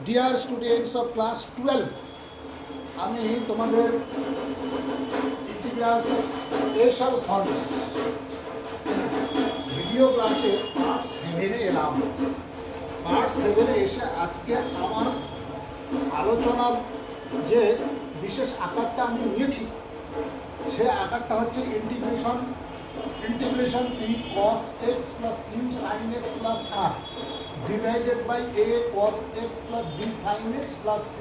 Dear students of class 12, আমি তোমাদের integrals of special forms video ক্লাসে পার্ট 7-এ এলাম। পার্ট 7-এ এসে আজকে আমার আলোচনার যে বিশেষ আকারটা আমি নিয়েছি, সে আকারটা হচ্ছে integration P cos x plus U sine x plus R divided by a cos x plus b sine x plus c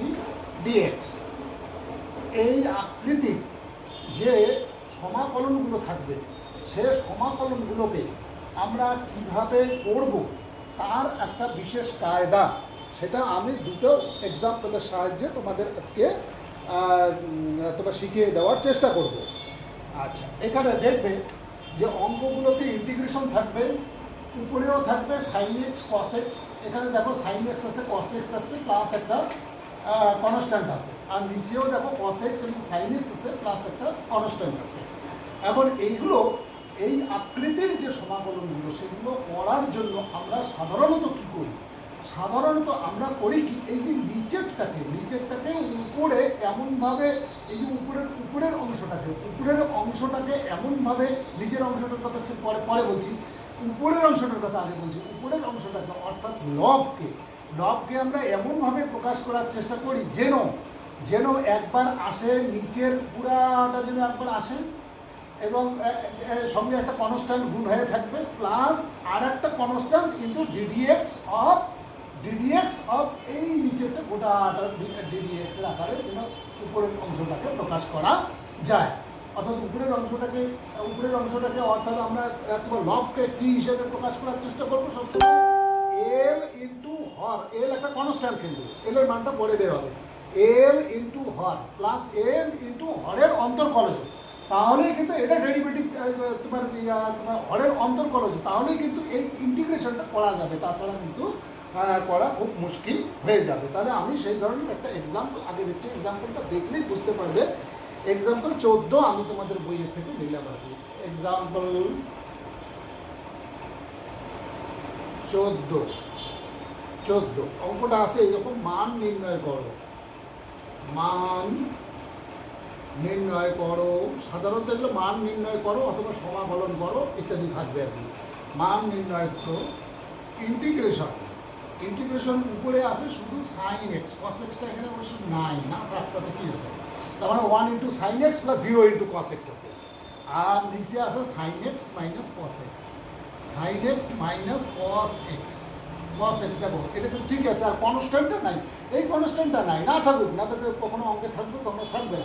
dx। এই আকৃতির যে সমাকলনগুলো থাকবে, সে সমাকলনগুলোকে আমরা কিভাবে করব তার একটা বিশেষ কায়দা, সেটা আমি দুটো এক্সাম্পলের সাহায্যে তোমাদের আজকে তোমরা শিখিয়ে দেওয়ার চেষ্টা করব। আচ্ছা, এখানে দেখবে যে অঙ্কগুলোতে ইন্টিগ্রেশন থাকবে, উপরেও থাকবে সাইন এক্স কস এক্স। এখানে দেখো সাইন এক্স আছে, কস এক্স আছে, প্লাস একটা কনস্ট্যান্ট আছে, আর নিচেও দেখো কস এক্স এবং সাইন এক্স আছে, প্লাস একটা কনস্ট্যান্ট আছে। এখন এইগুলো, এই আকৃতির যে সমাকলনগুলো, সেগুলো করার জন্য আমরা সাধারণত কী করি? সাধারণত আমরা করি কি, এই যে নিচেরটাকে উপরে এমনভাবে, এই যে উপরের অংশটাকে এমনভাবে, নিচের অংশটার কথা হচ্ছে পরে বলছি, উপরের অংশটার কথা আগে বলছি। উপরের অংশটাকে অর্থাৎ লবকে আমরা এমনভাবে প্রকাশ করার চেষ্টা করি যেন একবার আসে, নিচের পুরাটা যেন একবার আসে, এবং সঙ্গে একটা কনস্ট্যান্ট গুণ হয়ে থাকবে, প্লাস আর একটা কনস্ট্যান্ট ইন্টু ডিডিএক্স অফ এই নিচেরটা গোটাটা ডিডিএক্সের আকারে যেন উপরের অংশটাকে প্রকাশ করা যায়। অর্থাৎ উপরের অংশটাকে অর্থাৎ আমরা তোমার লবকে কী হিসেবে প্রকাশ করার চেষ্টা করবো সবসময়, এল ইন্টু হর। এল একটা কনস্ট্যান্ট, কিন্তু এলের মানটা পরে বের হবে, এল ইন্টু হর প্লাস এল ইন্টু হরের অন্তর্কলজ। তাহলেই কিন্তু এটা ডেরিভেটিভ, তোমার হরের অন্তর্কলজ, তাহলেই কিন্তু এই ইন্টিগ্রেশনটা করা যাবে, তাছাড়া কিন্তু করা খুব মুশকিল হয়ে যাবে। তাহলে আমি সেই ধরনের একটা এক্সাম্পল আগে দিচ্ছি, এক্সাম্পলটা দেখলেই বুঝতে পারবে। এক্সাম্পল 14 আমি তোমাদের বইয়ের থেকে নিলাম আর কি। এক্সাম্পল 14 অঙ্কটা আছে এইরকম, মান নির্ণয় করো। সাধারণত এগুলো মান নির্ণয় করো অথবা সমাকলন করো ইত্যাদি থাকবে আর কি। মান নির্ণয় করো, ইন্টিগ্রেশন উপরে আছে শুধু সাইন এক্স, কস এক্সটা এখানে অবশ্য নাই, না প্রাপ্তাতে কী আছে, তার মানে 1 into sine x plus 0 into cos x আছে, আর নিচে আছে sine x minus cos x, দেখো এটা তো ঠিক আছে। আর কনস্ট্যান্টটা নাই, এই কনস্ট্যান্টটা নাই, না থাকুক, কখনো অঙ্কে থাকবে, কখনো থাকবে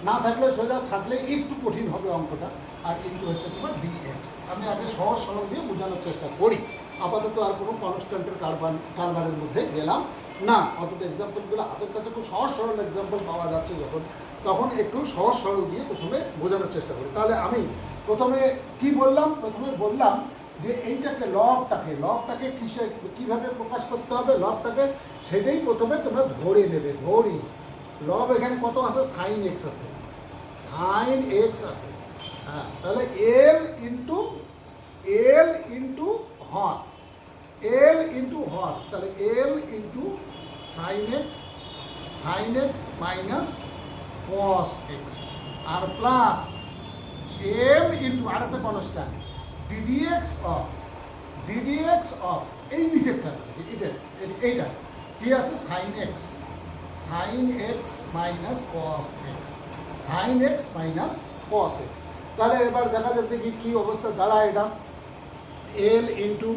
না থাকলে সোজা, থাকলে একটু কঠিন হবে অঙ্কটা। আর ইন্টু হচ্ছে তোমার ডিএক্স। আমি আগে সহজ সরল দিয়ে বোঝানোর চেষ্টা করি, আপাতত আর কোনো কনস্ট্যান্টের কারবারের মধ্যে গেলাম না। অন্তত এক্সাম্পলগুলো হাতের কাছে খুব সহজ সরল এক্সাম্পল পাওয়া যাচ্ছে তখন একটু সহজ সরল দিয়ে প্রথমে বোঝানোর চেষ্টা করি। তাহলে আমি প্রথমে কি বললাম? প্রথমে বললাম যে এইটাকে লবটাকে কীভাবে প্রকাশ করতে হবে, সেটাই প্রথমে তোমরা ধরে নেবে। লব এখানে কত আছে? সাইন এক্স আছে। হ্যাঁ, তাহলে এল ইন্টু হর, তাহলে L into sine x minus cos x, আর প্লাস এম ইন্টু আর একটা কনস্ট্যান্ট ডিডিএক্স অফ এই নিচেরটা, এইটা কি আছে? Sine x minus cos x. তাহলে এবার দেখা যাচ্ছে কি অবস্থা দাঁড়ায় এটা, এল ইন্টু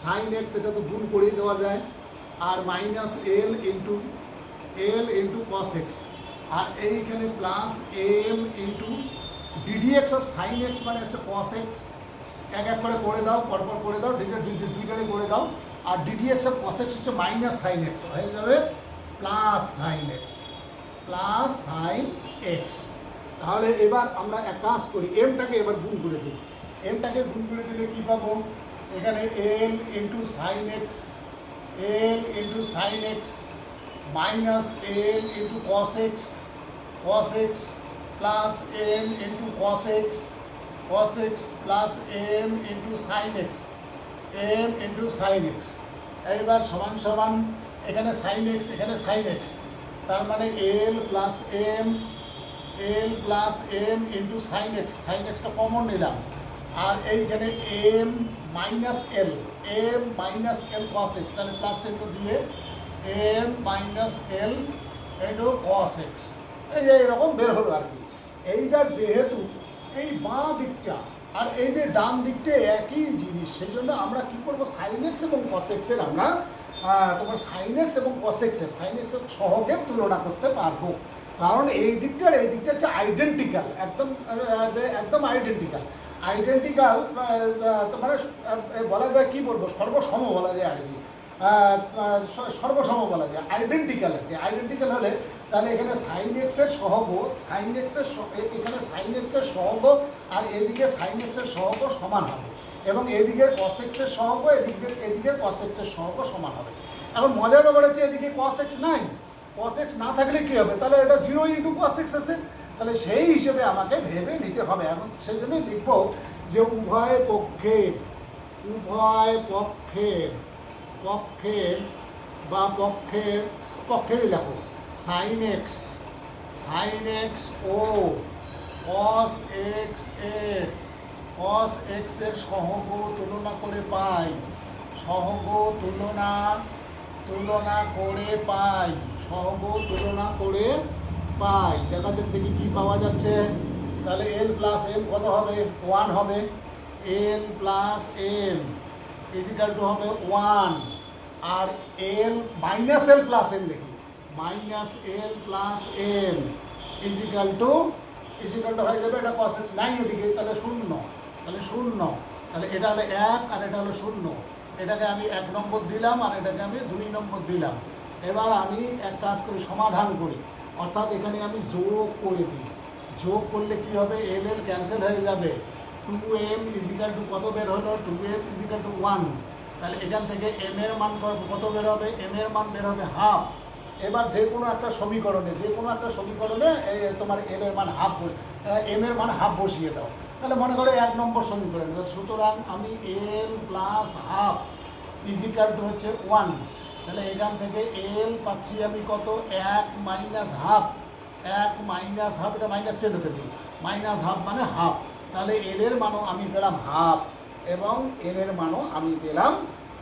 সাইন এক্স, এটা তো গুণ করেই দেওয়া যায়, আর মাইনাস এল ইন্টু কস এক্স, আর এইখানে plus M into ddx of sine x মানে হচ্ছে কস এক্স। এক করে দাও, পরপর করে দাও, দুইটারে করে দাও। আর ডিডিএক্স অফ কস এক্স হচ্ছে মাইনাস সাইন এক্স, হয়ে যাবে প্লাস সাইন এক্স। তাহলে এবার আমরা এক কাজ করি, এমটাকে এবার গুণ করে দিই। দিলে কী পাবো? এখানে L into sine x minus এল into cos x plus M into cos x plus M into sine x. এইবার সমান এখানে সাইন এক্স, এখানে সাইন এক্স, তার মানে L plus M into sine এক্সটা কমন নিলাম, আর এইখানে M minus L cos x, তাহলে প্লাস চিহ্ন দিয়ে এম মাইনাস এল ইন্টু কস এক্স, এই যে এরকম বের হলো আর কি। এইবার যেহেতু এই বাঁ দিকটা আর এই যে ডান দিকটা একই জিনিস, সেই জন্য আমরা কী করবো, সাইন এক্স এবং কস এক্সের আমরা তোমার সাইন এক্স এবং কস এক্সের সহগে তুলনা করতে পারবো, কারণ এই দিকটা হচ্ছে আইডেন্টিক্যাল, একদম আইডেন্টিক্যাল মানে বলা যায়, কি বলবো, সর্বসম বলা যায় আর কি, সর্বসম বলা যায়, আইডেন্টিক্যাল আর কি। আইডেন্টিক্যাল হলে তাহলে এখানে সাইন এক্সের সহগ, এখানে সাইন এক্সের সহগ আর এদিকে সাইন এক্সের সহগ সমান হবে, এবং এদিকের কস এক্সের সহগ এদিকের কস এক্সের সহগ সমান হবে। এখন মজার ব্যাপার হচ্ছে এদিকে কস এক্স নাই, কস এক্স না থাকলে কী হবে, তাহলে এটা 0 ইন্টু কস এক্স আছে, তাহলে সেই হিসেবে আমাকে ভেবে নিতে হবে। এখন সেই জন্য লিখব যে উভয় পক্ষেরই লেখো সাইন এক্স ও কস এক্সের সহগ তুলনা করে পাই, দেখা যাক দেখি কি পাওয়া যাচ্ছে। তাহলে এল প্লাস এম কত হবে, 1 হবে, এল প্লাস এম ইজিক্যাল টু হবে 1, আর L minus L plus M দেখি, minus L plus M is equal two হয়ে যাবে, এটা কস এক্স নাই এদিকে, তাহলে 0, তাহলে এটা হলো 1 আর এটা হলো 0, এটাকে আমি 1 নম্বর দিলাম আর এটাকে আমি 2 নম্বর দিলাম। এবার আমি এক কাজ করি, সমাধান করি, অর্থাৎ এখানে আমি যোগ করে দিই, যোগ করলে কি হবে, এল ক্যান্সেল হয়ে যাবে, 2m ইজিক্যাল টু কত বের হলো, 2m ইজিক্যাল টু 1, তাহলে এখান থেকে m এর মান কত বের হবে, m এর মান বের হবে হাফ। এবার যে কোনো একটা সমীকরণে তোমার m এর মান হাফ বসিয়ে দাও, তাহলে মনে করো 1 নম্বর সমীকরণ, সুতরাং আমি এল প্লাস হাফ ইজিক্যাল টু হচ্ছে 1, তাহলে এখান থেকে এল পাচ্ছি আমি কত, 1 মাইনাস হাফ, এটা মাইনাস চেন রেখে দিই, মাইনাস হাফ মানে হাফ, তাহলে এল এর মানও আমি পেলাম হাফ এবং এল এর মানও আমি পেলাম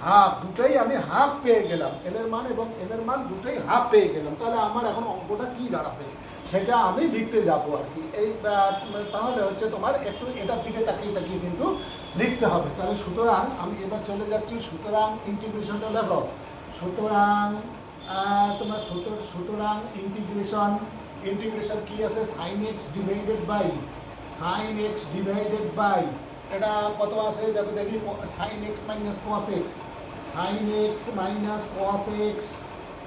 হাফ, দুটোই আমি হাফ পেয়ে গেলাম, এল এর মান এবং এল এর মান দুটোই হাফ পেয়ে গেলাম। তাহলে আমার এখন অঙ্কটা কী দাঁড়াবে সেটা আমি লিখতে যাবো আর কি। এই তাহলে হচ্ছে তোমার একটু এটার দিকে তাকিয়ে কিন্তু লিখতে হবে। তাহলে সুতরাং আমি এবার চলে যাচ্ছি, সুতরাং ইন্টিগ্রেশনটা লেখো, সুতরাং ইন্টিগ্রেশন কি আছে, সাইন এক্স ডিভাইডেড বাই এটা কত আছে দেখো দেখি, sine x minus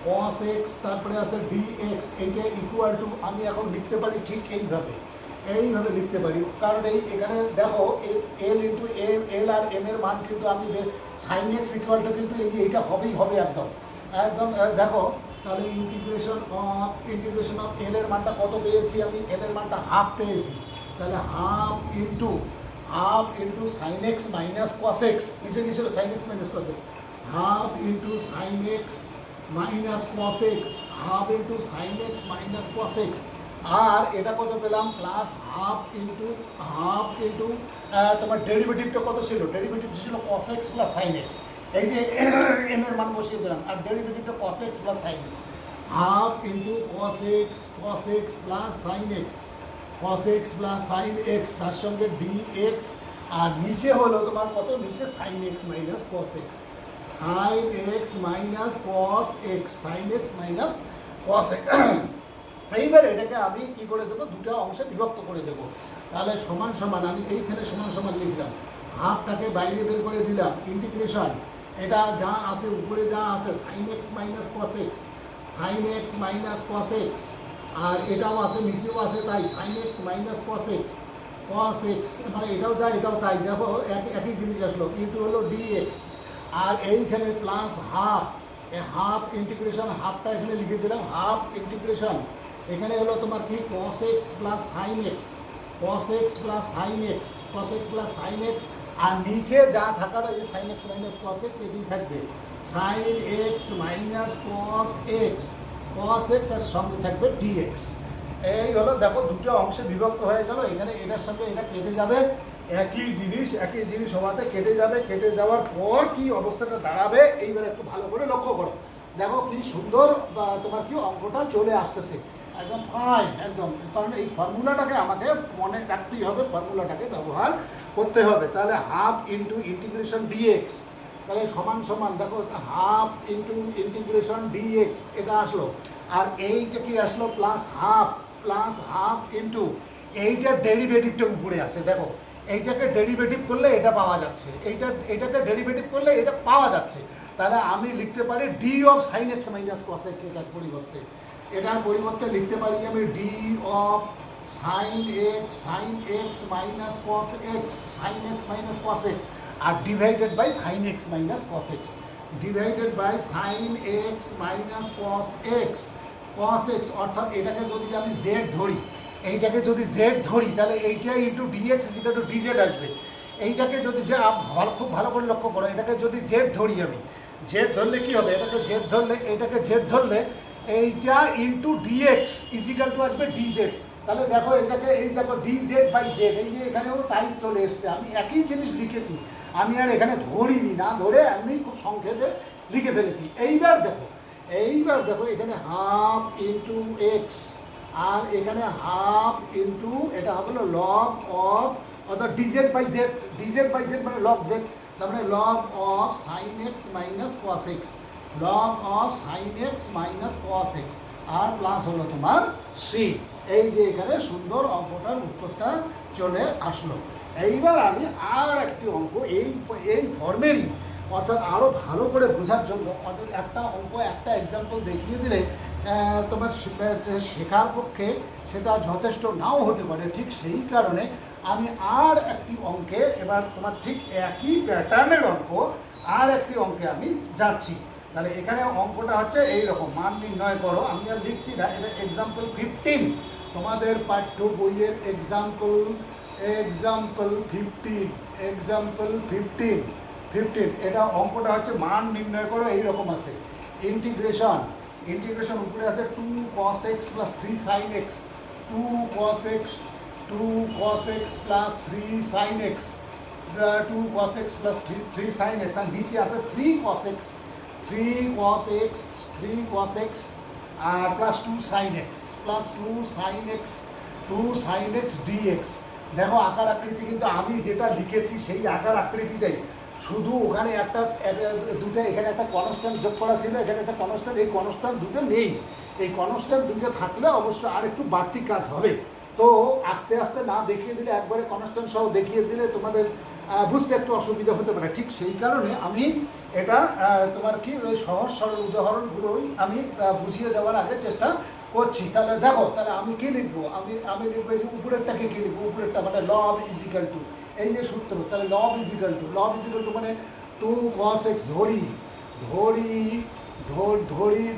cos x তারপরে আছে ডিএক্স, এইটা ইকুয়াল টু, আমি এখন লিখতে পারি ঠিক এইভাবে লিখতে পারি, কারণ এখানে দেখো এল ইন্টু এল আর এম এর মান কিন্তু আমি সাইন এক্স ইকুয়াল টু কিন্তু এইটা হবে একদম দেখো। তাহলে ইন্টিগ্রেশন অফ এল এর মানটা কত পেয়েছি আমি, এল এর মানটা হাফ পেয়েছি, তাহলে half into sine x minus cos x, কিসে sine x minus cos x, half into sine x minus cos x, half into sine x minus cos x, আর এটা কত পেলাম, প্লাস হাফ ইন্টু তোমার ডেরিভেটিভটা কত ছিল, ডেরিভেটিভ ছিল কস এক্স প্লাস সাইন এক্স, এই যে এম এর মান বসিয়ে দিলাম, আর ডেরিভেটিভটা cos x plus sin x, half into cos x plus sin x, তার সঙ্গে dx, আর নিচে হলো তোমার কত, নিচে sin x minus cos x, এইবার এটাকে আমি কি করে দেবো, দুটো অংশে বিভক্ত করে দেবো। তাহলে সমান সমান আমি এইখানে সমান সমান লিখলাম, হাফটাকে বাইরে বের করে দিলাম, ইন্টিগ্রেশন এটা যা আছে উপরে যা আছে sine x minus cos x, আর এটাও আছে নিচেও আছে তাই sine x minus cos x, মানে এটাও যা এটাও তাই, দেখো একই জিনিস আসলো, ইন্টু হলো ডিএক্স, আর এইখানে প্লাস হাফ ইন্টিগ্রেশন, হাফটা এখানে লিখে দিলাম, হাফ ইন্টিগ্রেশন এখানে হলো তোমার কি cos x plus sine x, আর নিচে যা থাকার এই sine x minus cos x এটাই থাকবে, sine x minus cos x আর সঙ্গে থাকবে ডিএক্স। এই হলো দেখো দুটো অংশে বিভক্ত হয়ে গেল, এখানে এটার সঙ্গে এটা কেটে যাবে, একই জিনিস হওয়াতে কেটে যাবে, কেটে যাওয়ার পর কি অবস্থাটা দাঁড়াবে এইবার একটু ভালো করে লক্ষ্য করো। দেখো কি সুন্দর তোমার কি অঙ্কটা চলে আসতেছে, একদম ফাইন একদম। কারণ এই ফর্মুলাটাকে আমাকে মনে রাখতেই হবে, ফর্মুলাটাকে ব্যবহার করতে হবে। তাহলে হাফ ইন্টু ইন্টিগ্রেশন ডিএক্স, তাহলে সমান সমান দেখো হাফ ইন্টু ইন্টিগ্রেশন ডিএক্স এটা আসলো, আর এইটা কি আসলো প্লাস হাফ ইন্টু এইটার ডেরিভেটিভটা উপরে আসে। দেখো এইটাকে ডেরিভেটিভ করলে এটা পাওয়া যাচ্ছে, এইটাকে ডেরিভেটিভ করলে এটা পাওয়া যাচ্ছে। তাহলে আমি লিখতে পারি d of sine x minus cos x, এটার পরিবর্তে লিখতে পারি আমি d of sine x minus cos x, আর divided by sine x minus cos x, cos x অর্থাৎ এটাকে যদি আমি জেড ধরি, তাহলে এইটা into dx equal to dz আসবে। এইটাকে যদি খুব ভালো করে লক্ষ্য করো, এটাকে যদি জেড ধরি আমি, জেড ধরলে কি হবে, এটাকে জেড ধরলে এইটা ইন্টু ডিএক্স ইজিক্যাল টু আসবে ডিজেড। তাহলে দেখো এটাকে এই দেখো ডিজেড বাই জেড, এই যে এখানেও তাই চলে এসছে, আমি একই জিনিস লিখেছি, আমি আর এখানে ধরিনি, না ধরে আমি খুব সংক্ষেপে লিখে ফেলেছি। এইবার দেখো এখানে হাফ ইন্টু এক্স আর এখানে হাফ ইন্টু এটা হবে লগ অফ, অর্থাৎ ডিজেড বাই জেড মানে লগ জেড, তার মানে log of sine x minus cos x, আর প্লাস হলো তোমার সি। এই যে এখানে সুন্দর অঙ্কটার উত্তরটা চলে আসলো। এইবার আমি আর একটি অঙ্ক এই ফর্মেরই, অর্থাৎ আরও ভালো করে বোঝার জন্য, অর্থাৎ একটা অঙ্ক একটা এক্সাম্পল দেখিয়ে দিলে তোমার শেখার পক্ষে সেটা যথেষ্ট নাও হতে পারে। ঠিক সেই কারণে আমি আর একটি অঙ্কে, এবার তোমার ঠিক একই প্যাটার্নের অঙ্ক আর একটি অঙ্কে আমি যাচ্ছি। তাহলে এখানে অঙ্কটা হচ্ছে এইরকম, মান নির্ণয় করো। আমি আর লিখছি না, এটা এক্সাম্পল 15, তোমাদের পাঠ্য বইয়ের এক্সাম্পল 15। এটা অঙ্কটা হচ্ছে মান নির্ণয় করো, এইরকম আছে। ইন্টিগ্রেশন উপরে আছে 2 cos x plus 3 sin x, 2 cos x plus 3 sin x, 2 cos x plus 3 sin x, আর নিচে আছে 3 cos x plus 2 sin x dx। দেখো আকার আকৃতি কিন্তু আমি যেটা লিখেছি সেই আকার আকৃতিটাই, শুধু ওখানে এখানে একটা কনস্ট্যান্ট যোগ করা ছিল, এখানে একটা কনস্ট্যান্ট, এই কনস্ট্যান্ট দুটো নেই। এই কনস্ট্যান্ট দুটো থাকলে অবশ্য আর একটু বাড়তি কাজ হবে। তো আস্তে আস্তে না দেখিয়ে দিলে, একবারে কনস্ট্যান্ট সহ দেখিয়ে দিলে তোমাদের বুঝতে একটু অসুবিধা হতে পারে। ঠিক সেই কারণে আমি এটা তোমার কি ওই সহজ সরল উদাহরণগুলোই আমি বুঝিয়ে দেওয়ার আগে চেষ্টা করছি। তাহলে দেখো, তাহলে আমি কি লিখবো, আমি লিখবো এই যে উপরেরটাকে কি লিখবো, উপরেরটা মানে লব ইজ ইকাল টু, এই যে সূত্র, তাহলে লব ইজ ইকাল টু মানে 2 cos x ধরি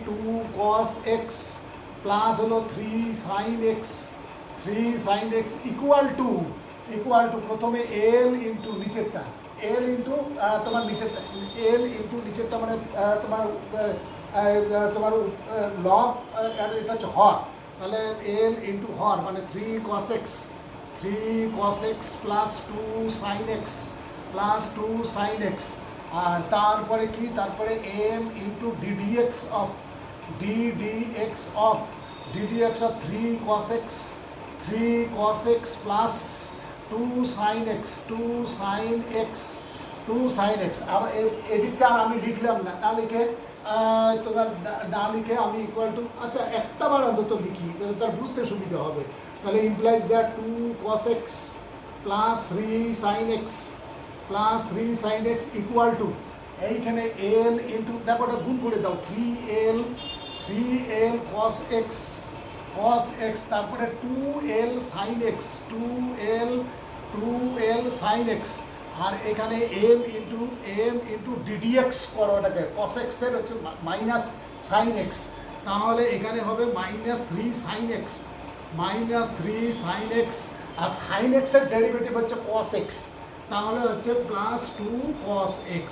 2 cos x প্লাস হলো 3 sin x ইকুয়াল টু প্রথমে এল ইন্টু নিচেরটা, তোমার নিচেরটা মানে তোমার লব, এটা হচ্ছে হর, তাহলে এল ইন্টু হর মানে 3 cos x plus 2 sin x, আর তারপরে কি, তারপরে m into ddx of 3 cos x plus 2 sin x। আবার এদিকটা আর আমি লিখলাম না লিখে আমি ইকুয়াল টু, আচ্ছা একটা বার অন্তত লিখি, তার বুঝতে সুবিধা হবে। তাহলে implies that 2 cos x plus 3 sin x equal to, এইখানে এল ইন্টু, দেখো ওটা গুণ করে দাও, 3l cos x তারপরে 2l sin x, আর এখানে m ইন্টু ddx করো, ওটাকে cos x এর হচ্ছে মাইনাস sin x, তাহলে এখানে হবে -3 sin x, আর sin x এর ডেরিভেটিভ হচ্ছে cos x, তাহলে হচ্ছে plus 2 cos x,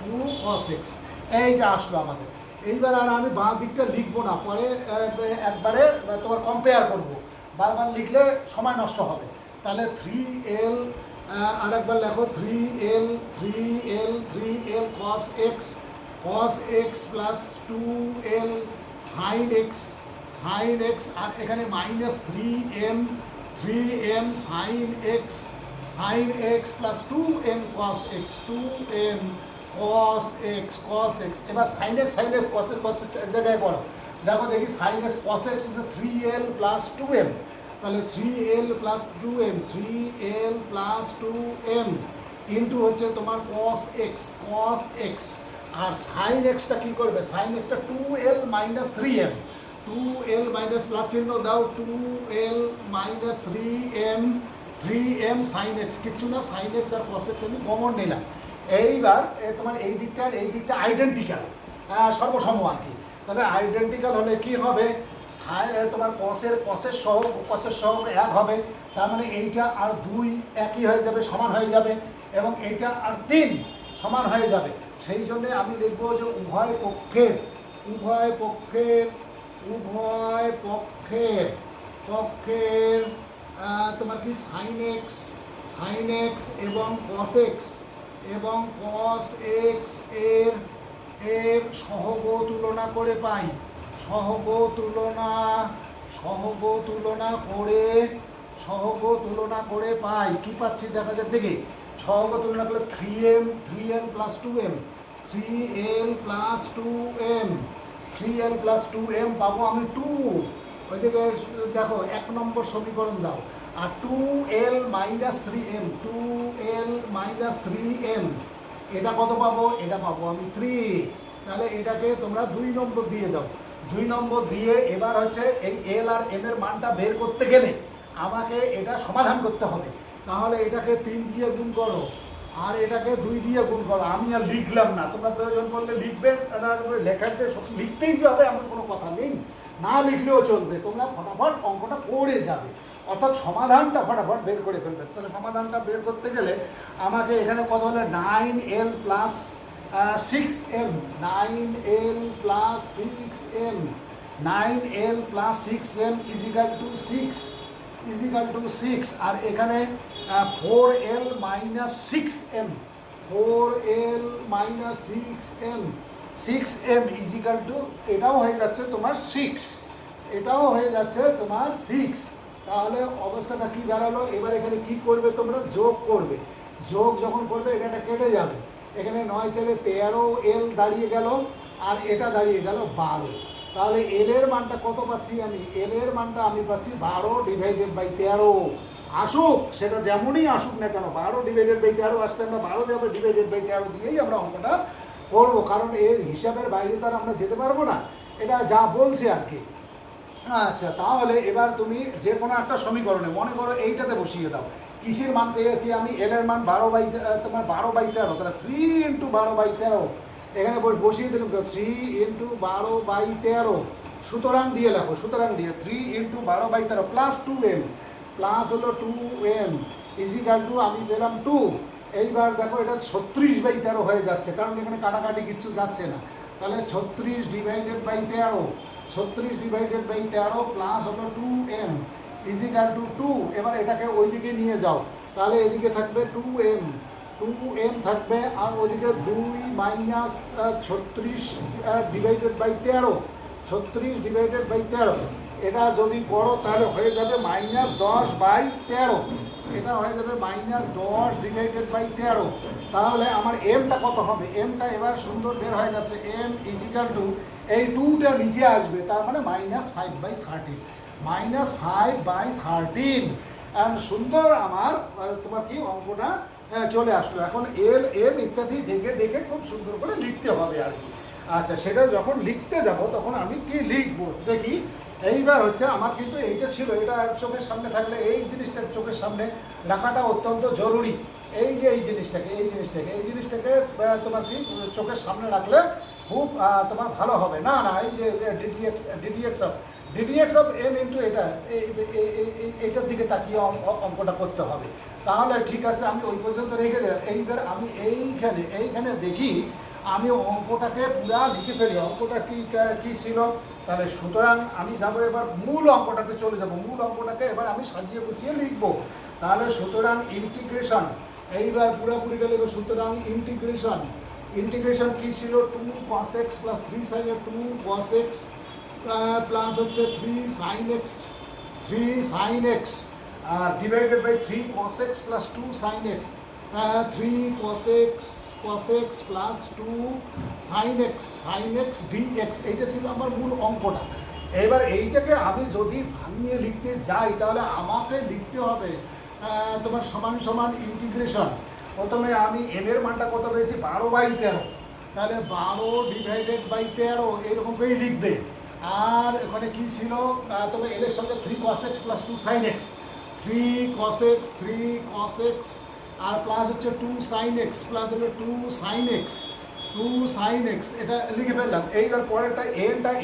2 cos x এইটা আসলো আমাদের। এইবার আর আমি বাঁ দিকটা লিখবো না, পরে একবারে তোমার কম্পেয়ার করবো, বারবার লিখলে সময় নষ্ট হবে। তাহলে 3l, আর একবার লেখো 3l cos x plus 2l sin x, আর এখানে minus 3m sin x plus 2m cos x, 2m cos x। এবার sin x cos x এক জায়গায় করো, দেখো দেখি sin x cos x is 3l plus 2m, তাহলে 3l plus 2m ইন্টু হচ্ছে তোমার cos x, আর sin x-টা কী করবে, sin x-টা 2l minus 3m, 2l minus plus চিহ্ন দাও, 2l minus 3m sin x, কিচ্ছু না, sin x আর cos x আমি common নিলাম। এইবার তোমার এই দিকটা আইডেন্টিক্যাল, সর্বসম আর কি। তাহলে আইডেন্টিক্যাল হলে কি হবে, তোমার কসের সহগ 1 হবে, তার মানে এইটা আর 2 একই হয়ে যাবে, সমান হয়ে যাবে, এবং এইটা আর 3 সমান হয়ে যাবে। সেই জন্যে আমি লিখবো যে উভয় পক্ষের তোমার কি sin x এবং cos x এর সহগ তুলনা করে পাই, সহগ তুলনা করে পাই কি পাচ্ছি দেখা যাক দেখি। সহগ তুলনা করলে 3l plus 2m পাবো আমি 2, ওইদিকে দেখো 1 নম্বর সমীকরণ দাও, আর 2l minus 3m এটা কত পাবো, এটা পাবো আমি 3, তাহলে এটাকে তোমরা 2 নম্বর দিয়ে দাও। 2 নম্বর দিয়ে এবার হচ্ছে এই l আর m এর মানটা বের করতে গেলে আমাকে এটা সমাধান করতে হবে, তাহলে এটাকে 3 দিয়ে গুণ করো আর এটাকে 2 দিয়ে গুণ করো। আমি আর লিখলাম না, তোমরা প্রয়োজন করলে লিখবে, লেখার যে লিখতেই যে হবে এমন কোনো কথা নেই, না লিখলেও চলবে, তোমরা ফটাফট অঙ্কটা করে যাবে, অর্থাৎ সমাধানটা ফটাফট বের করে ফেলবে। তাহলে সমাধানটা বের করতে গেলে আমাকে এখানে কত হলে 9l plus 6m, 9l plus 6m is equal to 6, আর এখানে 4l minus 6m, 6m is equal to, এটাও হয়ে যাচ্ছে তোমার 6, তাহলে অবস্থাটা কি দাঁড়ালো। এবার এখানে কি করবে তোমরা, যোগ করবে, যোগ যখন করবে এটা কেটে যাবে, এখানে 9 × 13l দাঁড়িয়ে গেল, আর এটা দাঁড়িয়ে গেল 12, তাহলে এল এর মানটা কত পাচ্ছি আমি, এল এর মানটা আমি পাচ্ছি 12/13, আসুক সেটা যেমনই আসুক না কেন, 12/13 আসতে আমরা 12/13 দিয়েই আমরা অঙ্কটা করবো, কারণ এর হিসাবের বাইরে তো আর আমরা যেতে পারবো না, এটা যা বলছে আর কি। আচ্ছা, তাহলে এবার তুমি যে কোনো একটা সমীকরণে মনে করো এইটাতে বসিয়ে দাও, কিসের মান পেয়েছি আমি, এল এর মান 12/13, তাহলে 3 × 12/13, এখানে বসিয়ে দিলাম 3 × 12/13, সুতরাং দিয়ে লেখো, 3 × 12/13 প্লাস 2m, প্লাস হলো 2m ইজ ইকুয়াল টু, আমি পেলাম 2। এইবার দেখো এটা 36/13 হয়ে যাচ্ছে, কারণ এখানে কাটাকাটি কিচ্ছু যাচ্ছে না, তাহলে 36/13 প্লাস হলো 2m ইজ ইকুয়াল টু 2। এবার এটাকে ওইদিকে নিয়ে যাও, তাহলে এদিকে থাকবে 2m থাকবে, আর ওদিকে 2 minus 36/13, এটা যদি করো তাহলে হয়ে যাবে -10/13, এটা হয়ে যাবে -10/13। তাহলে আমার এমটা কত হবে, এমটা এবার সুন্দর বের হয়ে যাচ্ছে, m ইজ ইকুয়াল টু, এই 2টা নিচে আসবে, তার মানে -5/13, -5/13, and সুন্দর আমার তোমার কি অঙ্কটা চলে আসলো। এখন এল এম ইত্যাদি দেখে খুব সুন্দর করে লিখতে হবে আর কি। আচ্ছা, সেটা যখন লিখতে যাব তখন আমি কি লিখবো দেখি। এইবার হচ্ছে আমার কিন্তু এইটা ছিল, এটা চোখের সামনে থাকলে এই জিনিসটা চোখের সামনে রাখাটা অত্যন্ত জরুরি। এই যে এই জিনিসটাকে তোমার কি চোখের সামনে রাখলে খুব তোমার ভালো হবে, না না, এই যে ডিডিএক্স অফ এম ইন্টু এটা এইটার দিকে তাকিয়ে অঙ্কটা করতে হবে। তাহলে ঠিক আছে, আমি ওই পর্যন্ত রেখে দিলাম। এইবার আমি এইখানে দেখি আমি অঙ্কটাকে পুরা লিখে ফেলি। অঙ্কটা কি ছিল, তাহলে সুতরাং আমি যাবো এবার মূল অঙ্কটাতে চলে যাব। মূল অঙ্কটাকে এবার আমি সাজিয়ে গুছিয়ে লিখবো। তাহলে সুতরাং ইন্টিগ্রেশন, এইবার পুরোপুরিটা লিখবো। সুতরাং ইন্টিগ্রেশন কি ছিল, 2 cos x plus 3 sin x, 2 cos x plus হচ্ছে 3 sin x divided by 3 cos x plus 2 sin x, 3 cos x plus 2 sin x dx। এইটা ছিল আমার মূল অঙ্কটা। এবার এইটাকে আমি যদি ভাঙিয়ে লিখতে যাই তাহলে আমাকে লিখতে হবে তোমার সমান সমান ইন্টিগ্রেশন। প্রথমে আমি এম এর মানটা কত পেয়েছি, 12/13, তাহলে 12 ডিভাইডেড বাই 13 এইরকম করেই লিখবে। আর এখানে কি ছিল, তবে এর সঙ্গে 3 cos x plus 2 sin x, 3 cos x আর প্লাস হচ্ছে 2 sin x প্লাস হলো 2 sin x এটা লিখে ফেললাম। এইবার পরেরটা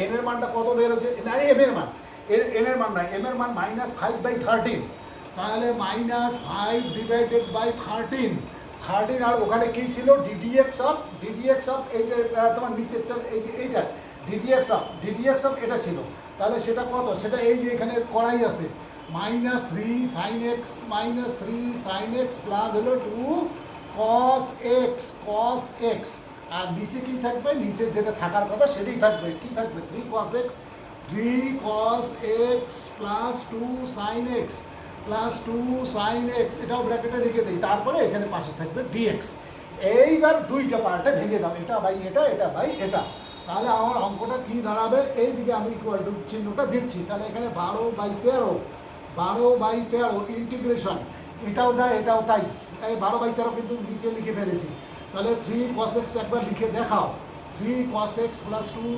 এন এর মানটা কত বেরোচ্ছে, না এম এর মান, এন এর মান নয়, এম এর মান -5/13, তাহলে -5 ডিভাইডেড বাই 13 আর ওখানে কি ছিল, ডিডিএক্স অফ এই যে তোমার নিচেরটা এই যে এইটা ডিডিএক্স অফ এটা ছিল। তাহলে সেটা কত, সেটা এই যে এখানে করাই আছে, -3 sin x প্লাস হলো 2 cos x আর নিচে কি থাকবে, নিচে যেটা থাকার কথা সেটাই থাকবে। কি থাকবে, 3 cos x plus 2 sin x plus 2 sin x, এটাও ব্র্যাকেটে লিখে দিই। তারপরে এখানে পাশে থাকবে dx। এইবার দুইটা পার্টে ভেঙে দাও, এটা বাই এটা, এটা বাই এটা। তাহলে আমার অঙ্কটা কি দাঁড়াবে, এই দিকে আমি ইকুয়াল টু চিহ্নটা দিচ্ছি। তাহলে এখানে 12/13 ইন্টিগ্রেশন, এটাও যায় এটাও তাই, এই 12/13 কিন্তু নিচে লিখে ফেলেছি। তাহলে 3 cos x একবার লিখে দেখাও, 3 cos x plus 2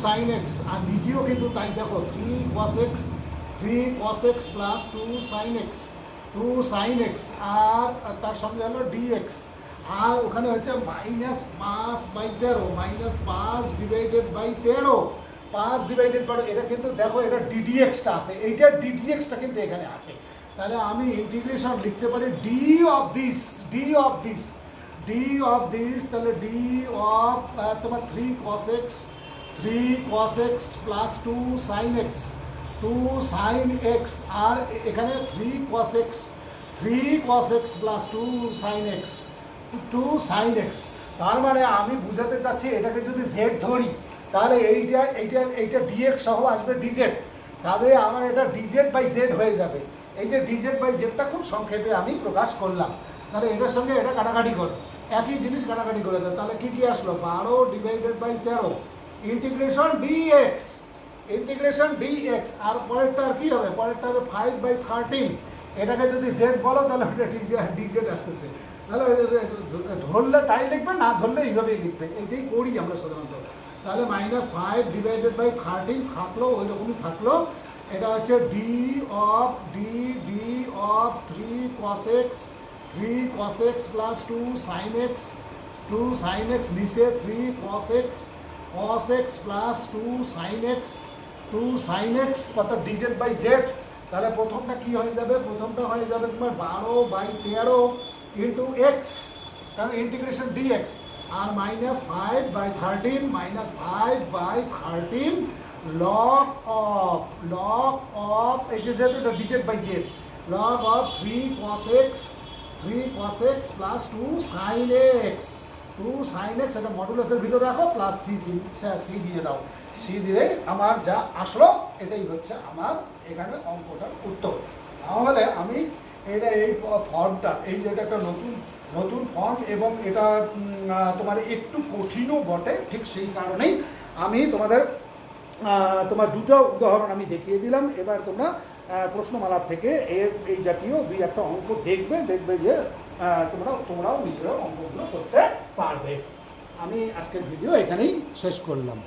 sin x আর নিচেও কিন্তু তাই, দেখো 3 cos x plus 2 sin x আর তার সঙ্গে হলো dx। আর ওখানে হচ্ছে -5/13 ডিভাইডেড বাই 13, 5 ডিভাইডেড বাই, এটা কিন্তু দেখো এটা ডিডিএক্সটা আছে, এইটার ডিডিএক্সটা কিন্তু এখানে আছে। তাহলে আমি ইন্টিগ্রেশন লিখতে পারি ডি অফ দিস, তাহলে ডি অফ তোমার 3 cos x plus 2 sin x আর এখানে 3 cos x plus 2 sin x। তার মানে আমি বুঝাতে চাচ্ছি এটাকে যদি জেড ধরি তাহলে এইটা ডিএক্স সহ আসবে ডিজেড, তাহলে আমার এটা ডিজেড বাই জেড হয়ে যাবে। এই যে ডিজেড বাই জেডটা খুব সংক্ষেপে আমি প্রকাশ করলাম। তাহলে এটার সঙ্গে এটা কাটাকাটি করে, একই জিনিস কাটাকাটি করে দেয়। তাহলে কি আসলো, 12 ডিভাইডেড বাই 13 ইন্টিগ্রেশন ডিএক্স। আর পরেরটা আর কি হবে, পরেরটা হবে 5/13। এটাকে যদি জেড বলো তাহলে ওটা ডিজেড আসতেছে। তাহলে ধরলে তাই লিখবে, না ধরলে এইভাবেই লিখবে, এইটাই করি আমরা সাধারণত। তাহলে -5 ডিভাইডেড বাই 13 থাকলো, ওই রকমই থাকলো। এটা হচ্ছে D of 3 cos x plus 2 sin x নিচে 3 cos x plus 2 sin x কত ডিজেড বাই জেড। তাহলে প্রথমটা কি হয়ে যাবে, প্রথমটা হয়ে যাবে তোমার 12/13 ইন্টু এক্স, কারণ ইন্টিগ্রেশন ডিএক্স, আর -5/13 log of এই যে যেহেতু এটা dz by z, log of 3 cos x plus 2 sin x এটা মডুলাসের ভিতরে রাখো, প্লাস সি দিয়ে দাও। সি দিলেই আমার যা আসলো এটাই হচ্ছে আমার এখানে অঙ্কটার উত্তর। তাহলে আমি এটা এই ফর্মটা, এই যেটা একটা নতুন ফর্ম এবং এটা তোমার একটু কঠিনও বটে, ঠিক সেই কারণেই আমি তোমার দুটো উদাহরণ আমি দেখিয়ে দিলাম। এবার তোমরা প্রশ্নমালার থেকে এই জাতীয় 2-1টা অঙ্ক দেখবে যে তোমরাও নিজেরাও অঙ্কগুলো করতে পারবে। আমি আজকের ভিডিও এখানেই শেষ করলাম।